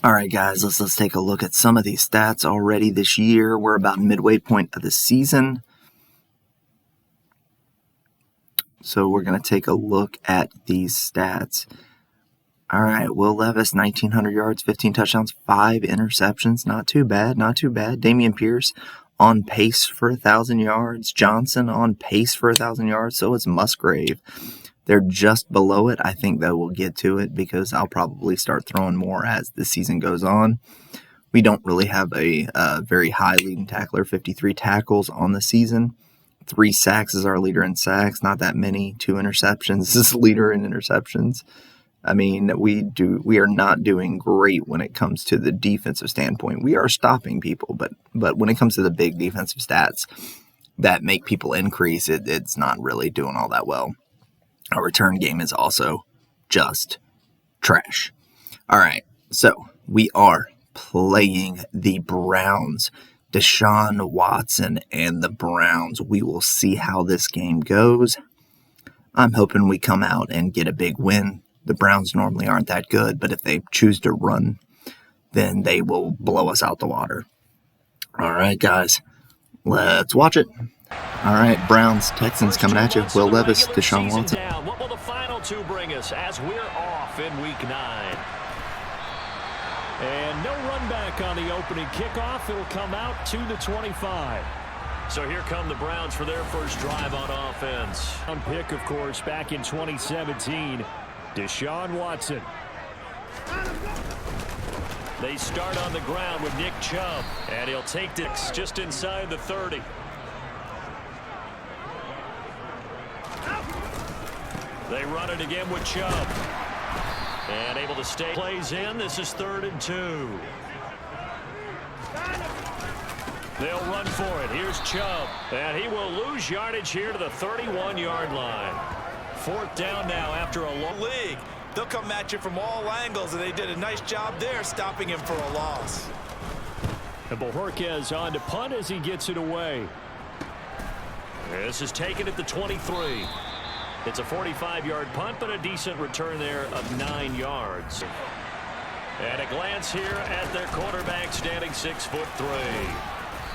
All right, guys, let's take a look at some of these stats already this year. We're about midway point of the season. So we're going to take a look at these stats. All right, Will Levis, 1,900 yards, 15 touchdowns, 5 interceptions. Not too bad, not too bad. Dameon Pierce on pace for 1,000 yards. Johnson on pace for 1,000 yards. So is Musgrave. They're just below it. I think that we'll get to it because I'll probably start throwing more as the season goes on. We don't really have a very high leading tackler, 53 tackles on the season. 3 sacks is our leader in sacks, not that many. 2 interceptions this is leader in interceptions. I mean, we are not doing great when it comes to the defensive standpoint. We are stopping people, but when it comes to the big defensive stats that make people increase, it's not really doing all that well. Our return game is also just trash. All right, so we are playing the Browns. Deshaun Watson and the Browns. We will see how this game goes. I'm hoping we come out and get a big win. The Browns normally aren't that good, but if they choose to run, then they will blow us out the water. All right, guys, let's watch it. All right, Browns, Texans coming at you. Will Levis, Deshaun Watson. What will the final two bring us as we're off in Week 9? And no run back on the opening kickoff. It'll come out to the 25. So here come the Browns for their first drive on offense. On pick, of course, back in 2017, Deshaun Watson. They start on the ground with Nick Chubb, and he'll take this just inside the 30. They run it again with Chubb. And able to stay. Plays in. This is 3rd and 2. They'll run for it. Here's Chubb. And he will lose yardage here to the 31-yard line. 4th down now after a long league. They'll come at you from all angles, and they did a nice job there stopping him for a loss. And Bojorquez on to punt as he gets it away. This is taken at the 23. It's a 45-yard punt, but a decent return there of 9 yards. And a glance here at their quarterback, standing 6'3".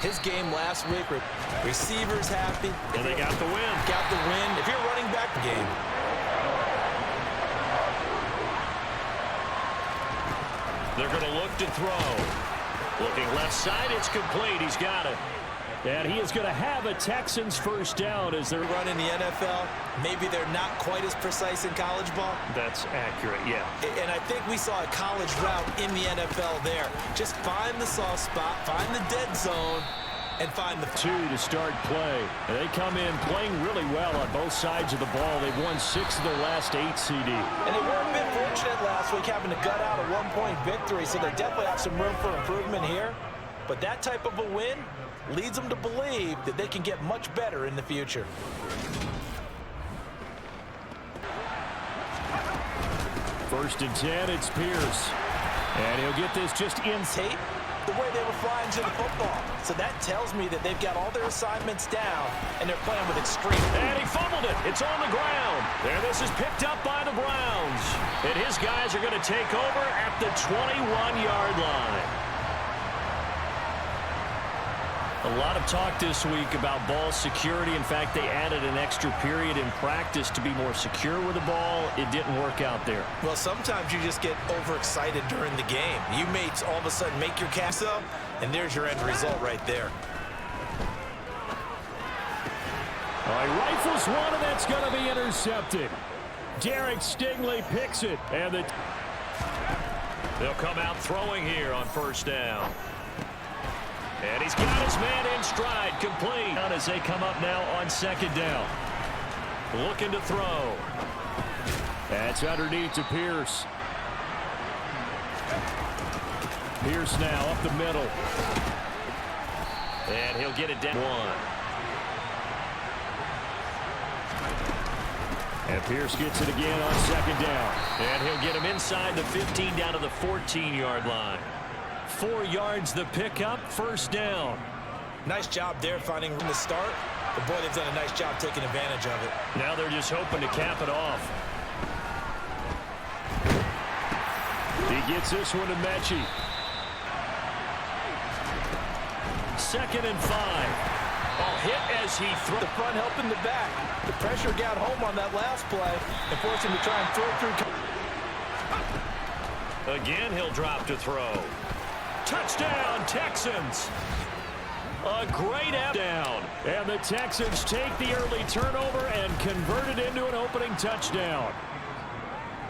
His game last week, receivers happy. And they got the win. Got the win. If you're running back the game. They're going to look to throw. Looking left side, it's complete. He's got it. And he is going to have a Texans first down as they're running the NFL. Maybe they're not quite as precise in college ball. That's accurate, yeah. And I think we saw a college route in the NFL there. Just find the soft spot, find the dead zone, and find the 2 to start play. And they come in playing really well on both sides of the ball. They've won 6 of their last 8 CD. And they were a bit fortunate last week having to gut out a 1-point victory, so they definitely have some room for improvement here. But that type of a win leads them to believe that they can get much better in the future. First and 10, it's Pierce. And he'll get this just in. Tape the way they were flying to the football. So that tells me that they've got all their assignments down, and they're playing with extreme. And he fumbled it. It's on the ground. And this is picked up by the Browns. And his guys are going to take over at the 21-yard line. A lot of talk this week about ball security. In fact, they added an extra period in practice to be more secure with the ball. It didn't work out there. Well, sometimes you just get overexcited during the game. You may all of a sudden make your cast up, and there's your end result right there. All right, rifles one, and that's going to be intercepted. Derek Stingley picks it, and they'll come out throwing here on first down. And he's got his man in stride, complete. As they come up now on 2nd down. Looking to throw. That's underneath to Pierce. Pierce now up the middle. And he'll get it down 1. And Pierce gets it again on 2nd down. And he'll get him inside the 15 down to the 14-yard line. 4 yards the pickup, first down. Nice job there finding room to start. But boy, they've done a nice job taking advantage of it. Now they're just hoping to cap it off. He gets this one to Mechie. 2nd and 5. Oh, hit as he threw. The front helping the back. The pressure got home on that last play and forced him to try and throw through. Again, he'll drop to throw. Touchdown, Texans. A great out down. And the Texans take the early turnover and convert it into an opening touchdown.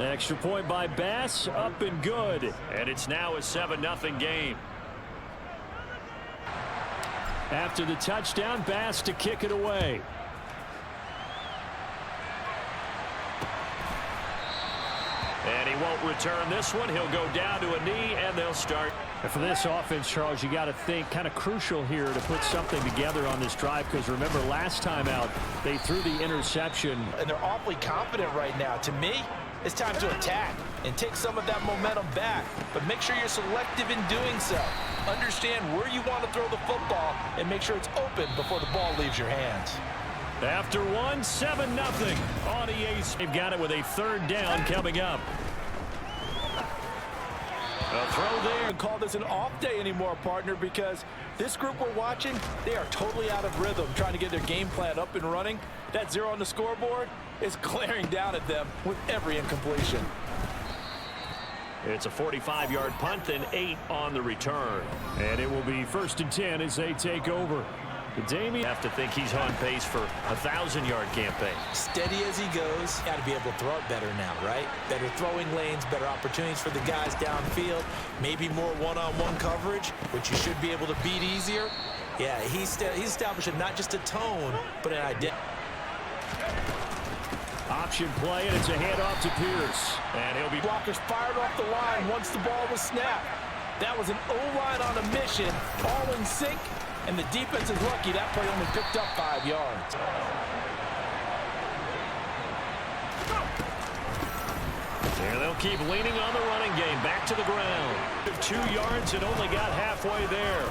Extra point by Bass, up and good. And it's now a 7-0 game. After the touchdown, Bass to kick it away. And he won't return this one. He'll go down to a knee, and they'll start. And for this offense, Charles, you got to think kind of crucial here to put something together on this drive, because remember last time out, they threw the interception. And they're awfully confident right now. To me, it's time to attack and take some of that momentum back. But make sure you're selective in doing so. Understand where you want to throw the football and make sure it's open before the ball leaves your hands. After 7-0 on EA's. They've got it with a 3rd down coming up. A throw there. And call this an off day anymore, partner, because this group we're watching, they are totally out of rhythm trying to get their game plan up and running. That 0 on the scoreboard is glaring down at them with every incompletion. It's a 45-yard punt and 8 on the return. And it will be 1st and 10 as they take over. Damian have to think he's on pace for a 1,000-yard campaign. Steady as he goes. Got to be able to throw it better now, right? Better throwing lanes, better opportunities for the guys downfield. Maybe more one-on-one coverage, which you should be able to beat easier. Yeah, he's establishing not just a tone, but an identity. Option play, and it's a handoff to Pierce. And he'll be... Blockers fired off the line once the ball was snapped. That was an O-line on a mission, all in sync, and the defense is lucky that play only picked up 5 yards. And they'll keep leaning on the running game. Back to the ground. 2 yards and only got halfway there.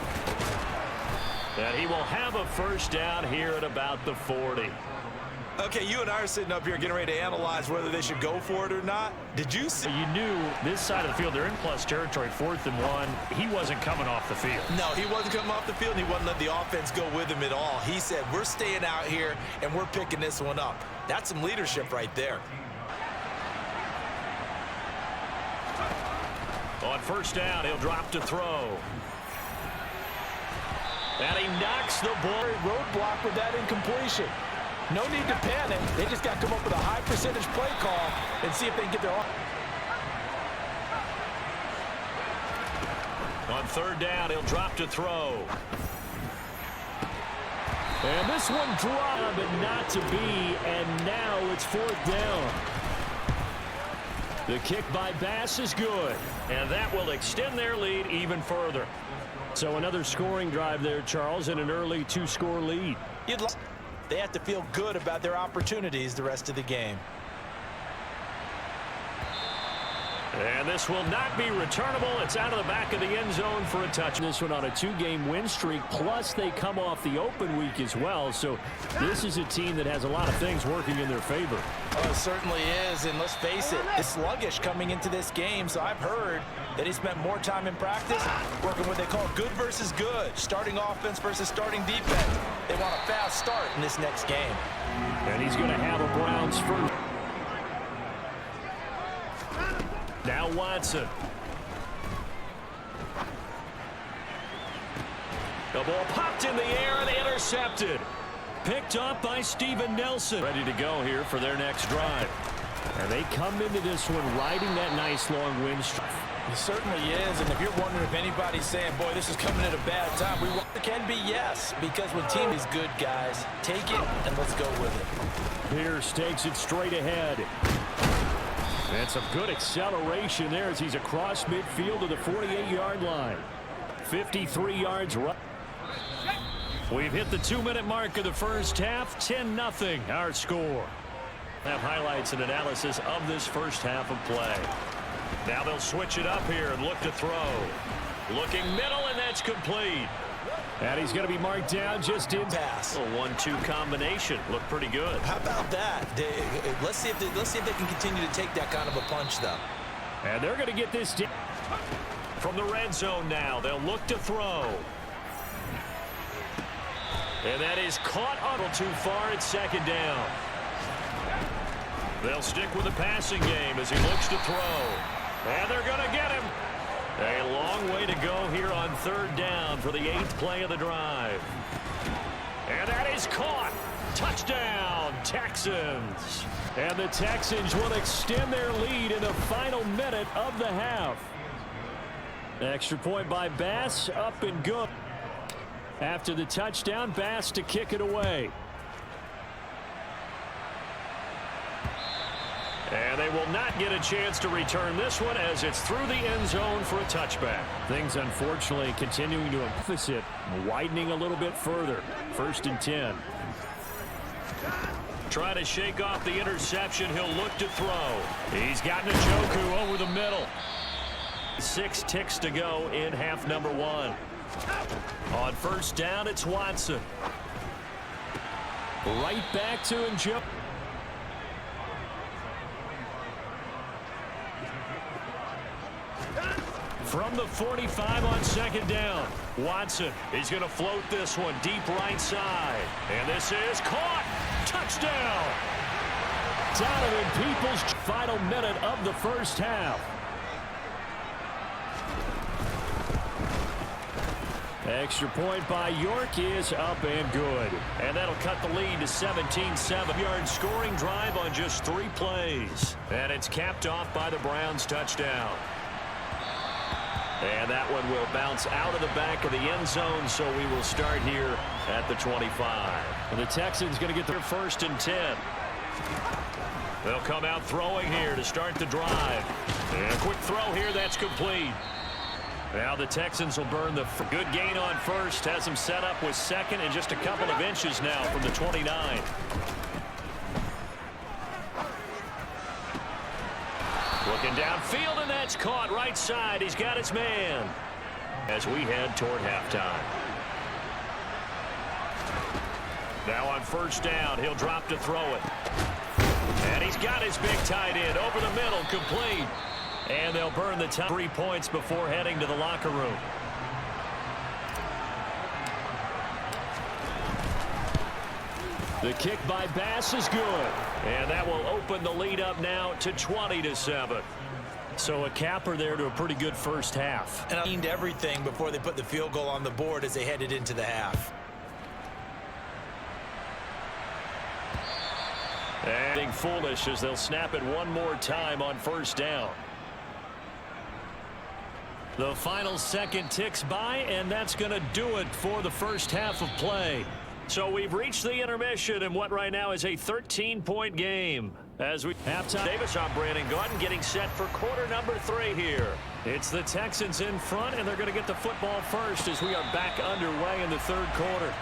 And he will have a 1st down here at about the 40. Okay, you and I are sitting up here getting ready to analyze whether they should go for it or not. Did you see? You knew this side of the field, they're in plus territory, 4th and 1. He wasn't coming off the field. No, he wasn't coming off the field, and he wasn't letting the offense go with him at all. He said, we're staying out here, and we're picking this one up. That's some leadership right there. On 1st down, he'll drop to throw. And he knocks the ball. Roadblock with that incompletion. No need to panic. They just got to come up with a high percentage play call and see if they can get their own. On 3rd down, he'll drop to throw. And this one dropped, but not to be, and now it's 4th down. The kick by Bass is good, and that will extend their lead even further. So another scoring drive there, Charles, and an early 2-score lead. They have to feel good about their opportunities the rest of the game. And this will not be returnable. It's out of the back of the end zone for a touch. This one on a 2-game win streak, plus they come off the open week as well. So this is a team that has a lot of things working in their favor. Oh, it certainly is, and let's face it, it's sluggish coming into this game. So I've heard that he spent more time in practice working what they call good versus good, starting offense versus starting defense. They want a fast start in this next game. And he's going to have a Browns first. Now Watson. The ball popped in the air and intercepted. Picked up by Steven Nelson. Ready to go here for their next drive. And they come into this one riding that nice long win streak. He certainly is, and if you're wondering if anybody's saying, boy, this is coming at a bad time, it can be yes, because when team is good, guys, take it and let's go with it. Pierce takes it straight ahead. And some good acceleration there as he's across midfield to the 48-yard line. 53 yards right. We've hit the 2-minute mark of the first half. 10-0 our score. Have highlights and analysis of this first half of play. Now they'll switch it up here and look to throw. Looking middle, and that's complete. And he's going to be marked down just in pass. A 1-2 combination. Looked pretty good. How about that? Let's see if they can continue to take that kind of a punch, though. And they're going to get this down. From the red zone now, they'll look to throw. And that is caught a little too far at second down. They'll stick with the passing game as he looks to throw. And they're going to get him. A long way to go here on third down for the 8th play of the drive. And that is caught. Touchdown, Texans. And the Texans will extend their lead in the final minute of the half. Extra point by Bass, up and good. After the touchdown, Bass to kick it away. And they will not get a chance to return this one as it's through the end zone for a touchback. Things, unfortunately, continuing to deficit, widening a little bit further. 1st and 10. Try to shake off the interception. He'll look to throw. He's got Njoku over the middle. 6 ticks to go in half number 1. On 1st down, it's Watson. Right back to Njoku. From the 45 on 2nd down, Watson, he's going to float this one deep right side. And this is caught. Touchdown. Donovan Peoples, final minute of the 1st half. Extra point by York is up and good. And that'll cut the lead to 17-7. 7-yard scoring drive on just 3 plays. And it's capped off by the Browns' touchdown. And that one will bounce out of the back of the end zone, so we will start here at the 25. And the Texans going to get their 1st and 10. They'll come out throwing here to start the drive. And a quick throw here, that's complete. Now the Texans will burn the good gain on 1st. Has them set up with 2nd and just a couple of inches now from the 29. Looking downfield, and that's caught right side. He's got his man as we head toward halftime. Now on 1st down, he'll drop to throw it. And he's got his big tight end over the middle, complete. And they'll burn the top 3 points before heading to the locker room. The kick by Bass is good. And that will open the lead up now to 20-7. So a capper there to a pretty good 1st half. And I mean everything before they put the field goal on the board as they headed into the half. And being foolish as they'll snap it one more time on 1st down. The final second ticks by, and that's going to do it for the 1st half of play. So we've reached the intermission in what right now is a 13-point game. As we halftime, Davis on Brandon Gordon getting set for quarter number 3 here. It's the Texans in front, and they're going to get the football first as we are back underway in the 3rd quarter.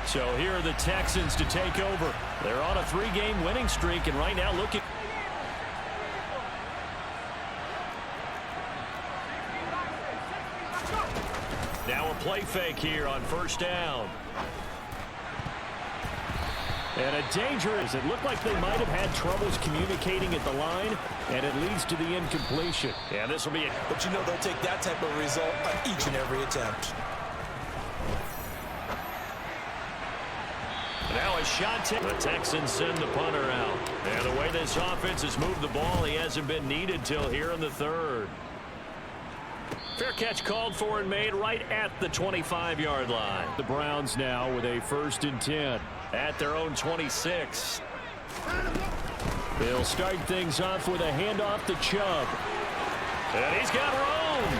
So here are the Texans to take over. They're on a 3-game winning streak, and right now looking. Now a play fake here on 1st down. And a danger is it looked like they might have had troubles communicating at the line, and it leads to the incompletion. Yeah, this will be it. But you know they'll take that type of result on each and every attempt. Now a shot. The Texans send the punter out. And the way this offense has moved the ball, he hasn't been needed till here in the 3rd. Fair catch called for and made right at the 25-yard line. The Browns now with a 1st and 10 at their own 26. They'll start things off with a handoff to Chubb. And he's got room.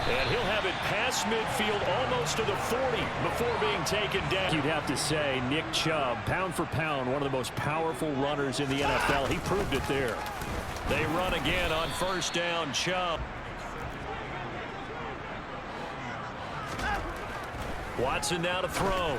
And he'll have it past midfield almost to the 40 before being taken down. You'd have to say Nick Chubb, pound for pound, one of the most powerful runners in the NFL. He proved it there. They run again on 1st down. Chubb. Watson now to throw.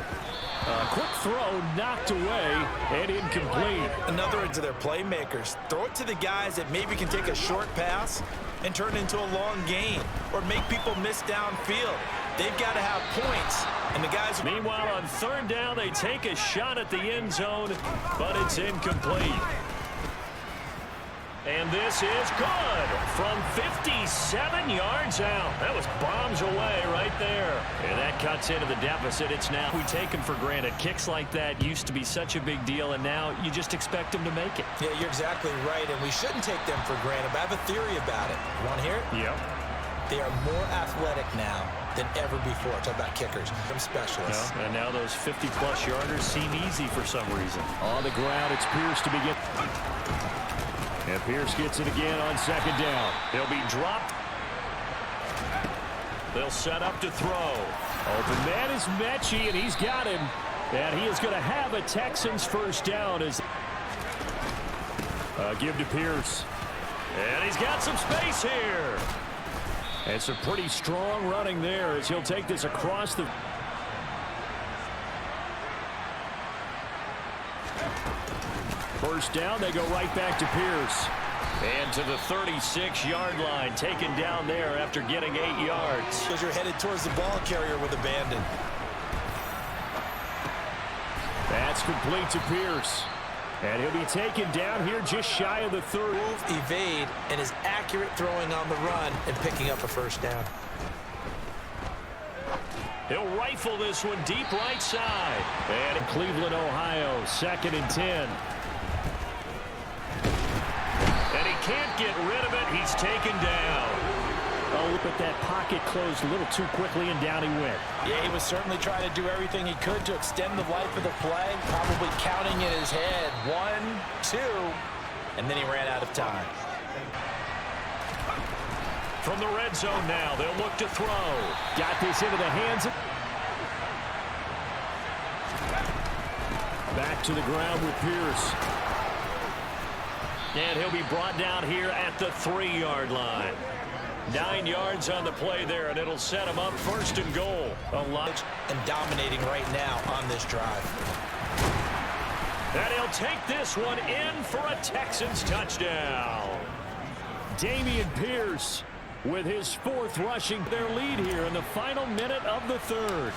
A quick throw knocked away and incomplete. Another into their playmakers. Throw it to the guys that maybe can take a short pass and turn it into a long gain or make people miss downfield. They've got to have points. And the guys. Meanwhile, on 3rd down, they take a shot at the end zone, but it's incomplete. And this is good from 57 yards out. That was bombs away right there. And that cuts into the deficit. It's now we take them for granted. Kicks like that used to be such a big deal, and now you just expect them to make it. Yeah, you're exactly right, and we shouldn't take them for granted. But I have a theory about it. You want to hear it? Yep. They are more athletic now than ever before. Talk about kickers, them specialists. And now those 50-plus yarders seem easy for some reason. On the ground, it's Pierce to begin. And Pierce gets it again on second down. He'll be dropped. They'll set up to throw. Open man is Mechie, and he's got him. And he is going to have a Texans first down. As give to Pierce. And he's got some space here. And some pretty strong running there as he'll take this across the... First down, they go right back to Pierce. And to the 36-yard line, taken down there after getting 8 yards. Because you're headed towards the ball carrier with abandon. That's complete to Pierce. And he'll be taken down here just shy of the 30. Move, evade, and is accurate throwing on the run and picking up a first down. He'll rifle this one deep right side. And in Cleveland, Ohio, 2nd and 10. And he can't get rid of it. He's taken down. Oh, but that pocket closed a little too quickly, and down he went. Yeah, he was certainly trying to do everything he could to extend the life of the play, probably counting in his head. 1, 2, and then he ran out of time. From the red zone now, they'll look to throw. Got this into the hands of... Back to the ground with Pierce. And he'll be brought down here at the 3-yard line. 9 yards on the play there, and it'll set him up 1st and goal. A lot. And dominating right now on this drive. And he'll take this one in for a Texans touchdown. Dameon Pierce with his 4th rushing their lead here in the final minute of the 3rd.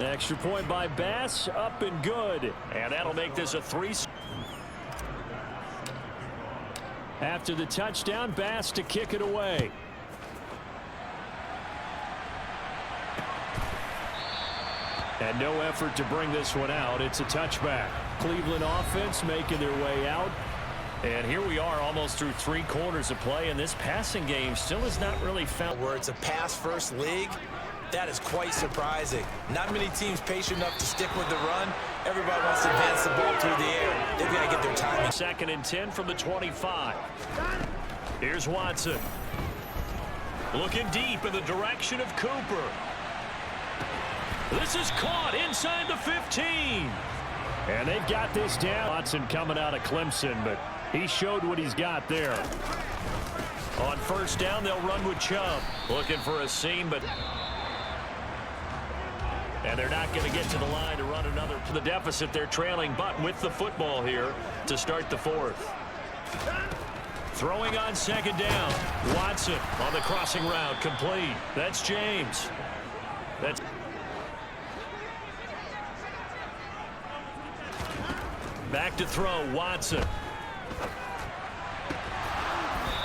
Extra point by Bass, up and good. And that'll make this a 3. After the touchdown, Bass to kick it away. And no effort to bring this one out. It's a touchback. Cleveland offense making their way out. And here we are almost through 3 quarters of play, and this passing game still has not really found... Where it's a pass-first league, that is quite surprising. Not many teams patient enough to stick with the run. Everybody wants to advance the ball through the air. They've got to get their timing. 2nd and 10 from the 25. Here's Watson. Looking deep in the direction of Cooper. This is caught inside the 15. And they've got this down. Watson coming out of Clemson, but he showed what he's got there. On 1st down, they'll run with Chubb. Looking for a seam, but... And they're not going to get to the line to run another. To the deficit, they're trailing, but with the football here to start the 4th. Throwing on 2nd down. Watson on the crossing route, complete. That's James. That's... Back to throw, Watson.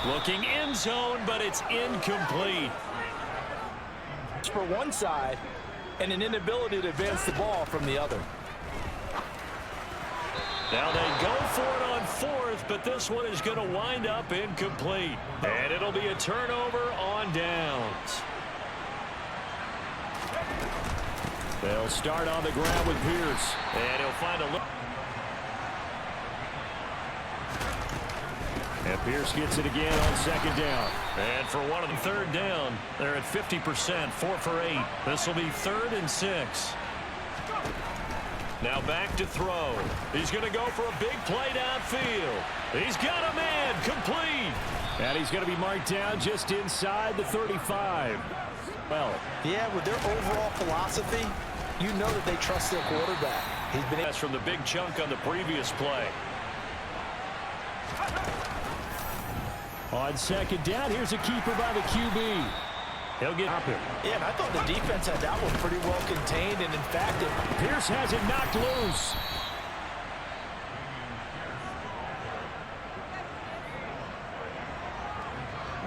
Looking end zone, but it's incomplete. For one side, and an inability to advance the ball from the other. Now they go for it on 4th, but this one is going to wind up incomplete. And it'll be a turnover on downs. They'll start on the ground with Pierce. And he'll find a look. And Pierce gets it again on 2nd down. And for one of the 3rd down, they're at 50%, 4 for 8. This will be 3rd and 6. Now back to throw. He's going to go for a big play downfield. He's got a man, complete. And he's going to be marked down just inside the 35. Well, yeah, with their overall philosophy, you know that they trust their quarterback. He's been... That's from the big chunk on the previous play. On 2nd down, here's a keeper by the QB. He'll get up him. Yeah, and I thought the defense had that one pretty well contained, and in fact, Pierce has it knocked loose.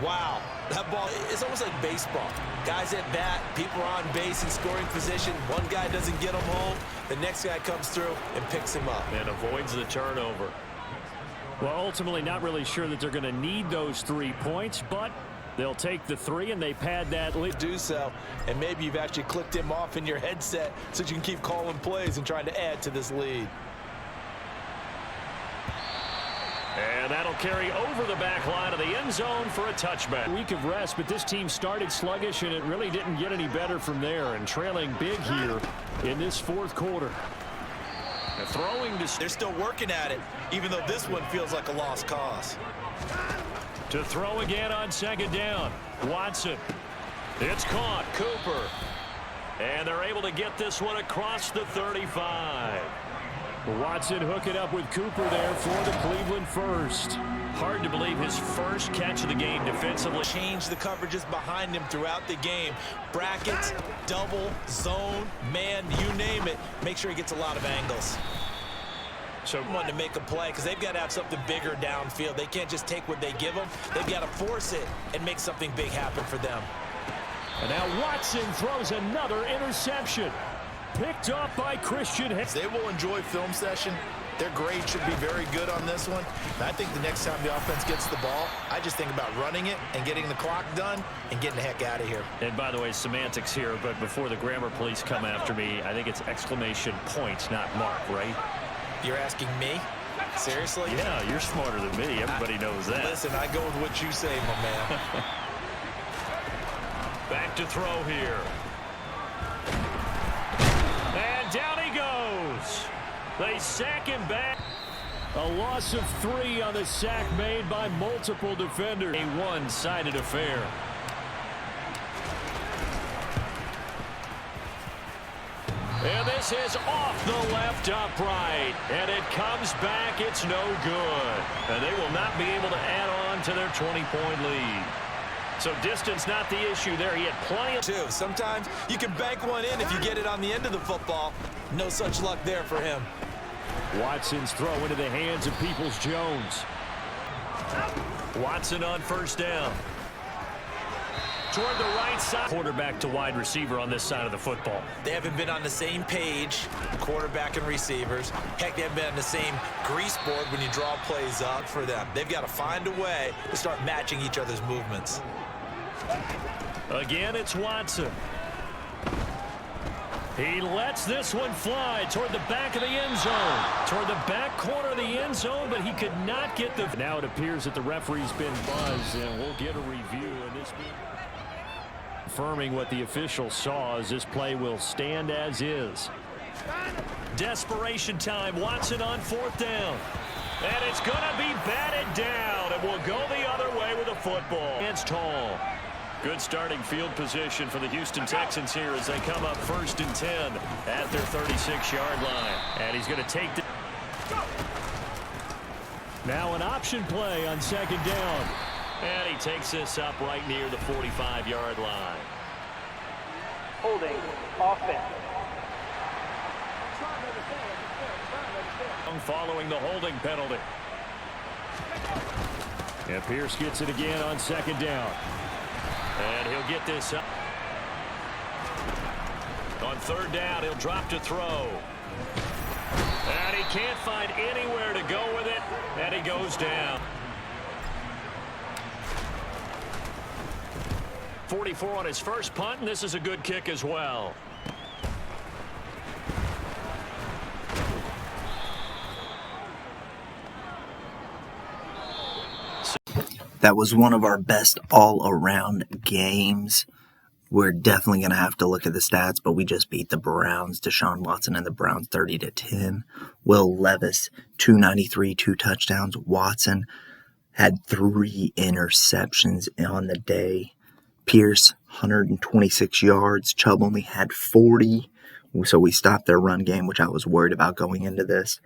Wow, that ball is almost like baseball. Guys at bat, people are on base in scoring position. One guy doesn't get him home. The next guy comes through and picks him up. And avoids the turnover. Well, ultimately not really sure that they're going to need those 3 points, but they'll take the 3 and they pad that lead. Do so, and maybe you've actually clicked him off in your headset so you can keep calling plays and trying to add to this lead. And that'll carry over the back line of the end zone for a touchback. Week of rest, but this team started sluggish, and it really didn't get any better from there. And trailing big here in this fourth quarter. And throwing to... They're still working at it, even though this one feels like a lost cause. To throw again on second down. Watson. It's caught. Cooper. And they're able to get this one across the 35. Watson hooking up with Cooper there for the Cleveland first. Hard to believe his first catch of the game defensively. Change the coverages behind him throughout the game. Brackets, double, zone, man, you name it. Make sure he gets a lot of angles. So wanting to make a play because they've got to have something bigger downfield. They can't just take what they give them. They've got to force it and make something big happen for them. And now Watson throws another interception. Picked up by Christian. They will enjoy film session. Their grade should be very good on this one. And I think the next time the offense gets the ball, I just think about running it and getting the clock done and getting the heck out of here. And by the way, semantics here, but before the grammar police come after me, I think it's exclamation point, not mark, right? You're asking me? Seriously? Yeah, you're smarter than me. Everybody knows that. Listen, I go with what you say, my man. Back to throw here. And down he goes. They sack him back. A loss of 3 on the sack made by multiple defenders. A one-sided affair. And this is off the left upright. And it comes back. It's no good. And they will not be able to add on to their 20-point lead. So distance not the issue there. He had plenty of... Sometimes you can bank one in if you get it on the end of the football. No such luck there for him. Watson's throw into the hands of Peoples-Jones. Watson on first down. Toward the right side. Quarterback to wide receiver on this side of the football. They haven't been on the same page, quarterback and receivers. Heck, they haven't been on the same grease board when you draw plays up for them. They've got to find a way to start matching each other's movements. Again, it's Watson. He lets this one fly toward the back of the end zone. Toward the back corner of the end zone, but he could not get the... Now it appears that the referee's been buzzed, and we'll get a review of this. Confirming what the official saw as this play will stand as is. Desperation time. Watson on fourth down. And it's going to be batted down. And will go the other way with a football. It's tall. Good starting field position for the Houston Texans here as they come up 1st and 10 at their 36-yard line. And he's going to take the... Now an option play on second down. And he takes this up right near the 45-yard line. Holding offense. Following the holding penalty. And Pierce gets it again on second down. And he'll get this up. On third down, he'll drop to throw. And he can't find anywhere to go with it. And he goes down. 44 on his first punt, and this is a good kick as well. That was one of our best all-around games. We're definitely going to have to look at the stats, but we just beat the Browns. Deshaun Watson and the Browns 30-10. Will Levis, 293, 2 touchdowns. Watson had 3 interceptions on the day. Pierce, 126 yards. Chubb only had 40. So we stopped their run game, which I was worried about going into this.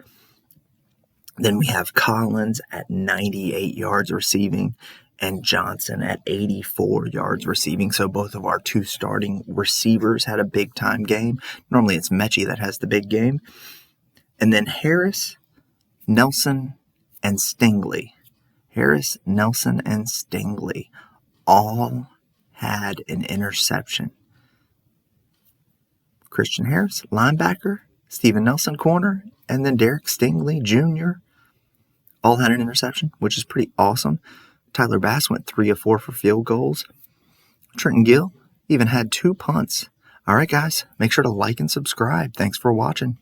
Then we have Collins at 98 yards receiving and Johnson at 84 yards receiving. So both of our 2 starting receivers had a big-time game. Normally it's Mechie that has the big game. And then Harris, Nelson, and Stingley. Harris, Nelson, and Stingley all had an interception. Christian Harris, linebacker, Steven Nelson, corner, and then Derek Stingley Jr. all had an interception, which is pretty awesome. Tyler Bass went 3 of 4 for field goals. Trenton Gill even had 2 punts. All right, guys, make sure to like and subscribe. Thanks for watching.